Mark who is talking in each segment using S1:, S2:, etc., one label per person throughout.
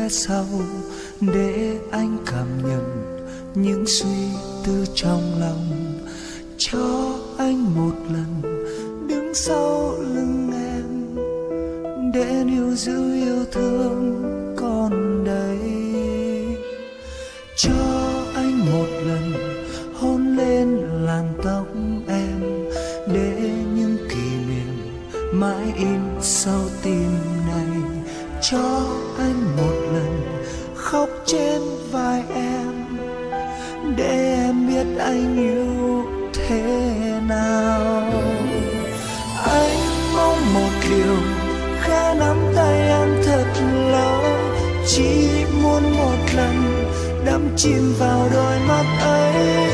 S1: ghé sau để anh cảm nhận những suy tư trong lòng. Cho anh một lần đứng sau lưng em để níu giữ yêu thương còn đây. Cho anh một lần hôn lên làn tóc em để những kỷ niệm mãi in sâu tim này. Cho anh một lần khóc trên vai em để em biết anh yêu thế nào. Anh mong một điều, khẽ nắm tay em thật lâu, chỉ muốn một lần đắm chìm vào đôi mắt ấy.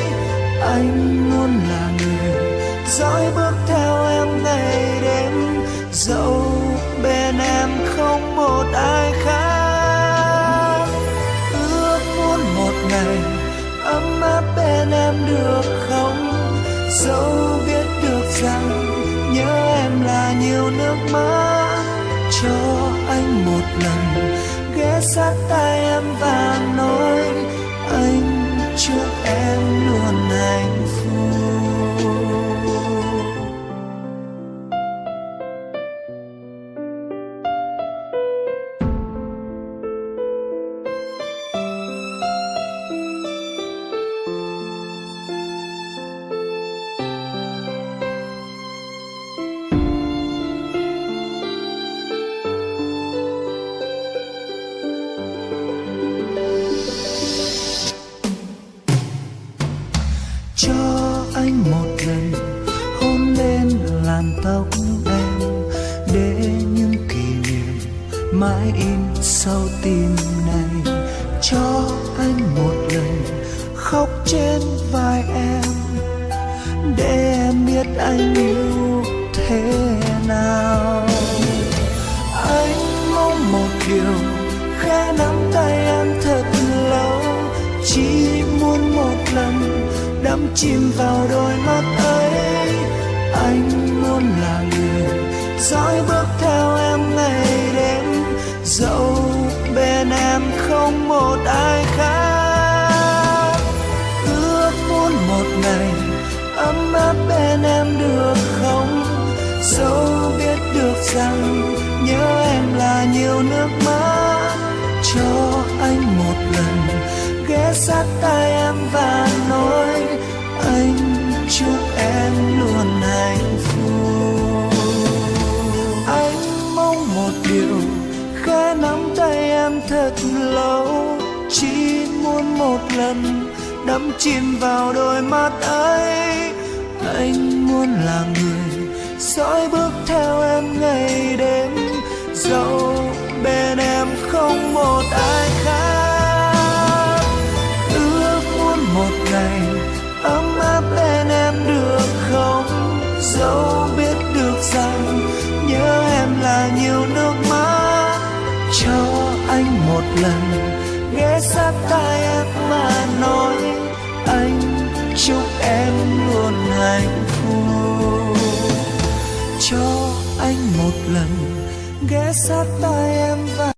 S1: Anh luôn là người dõi bước theo em ngày đêm, dẫu bên em không một ai khác. Ước muốn một ngày ấm áp bên em được không, dẫu biết được rằng nhớ em là nhiều nước mắt. Cho anh một lần ghé sát tai em và nói anh chúc em luôn hạnh phúc. Cho anh một lần hôn lên làn tóc em để những kỷ niệm mãi in sâu tim này. Cho anh một lần khóc trên vai em để em biết anh yêu thế nào. Anh mong một điều, khẽ nắm tay em thật lâu, chỉ muốn một lần đắm chìm vào đôi mắt ấy. Anh luôn là người dõi bước theo em ngày đêm, dẫu bên em không một ai khác. Ước muốn một ngày ấm áp bên em được không, dẫu biết được rằng nhớ em là nhiều nước mắt. Cho anh một lần ghé sát tai em và nói anh chúc em luôn hạnh phúc. Anh mong một điều, khẽ nắm tay em thật lâu, chỉ muốn một lần đắm chìm vào đôi mắt ấy. Anh muốn là người dõi bước theo em ngày đêm, dẫu bên em không một ai khác. Ước muốn một ngày ấm áp bên em được không, dẫu biết được rằng nhớ em là nhiều nước mắt. Cho anh một lần ghé sát tai em mà nói anh chúc em luôn hạnh phúc. Cho anh một lần ghé sát tai em và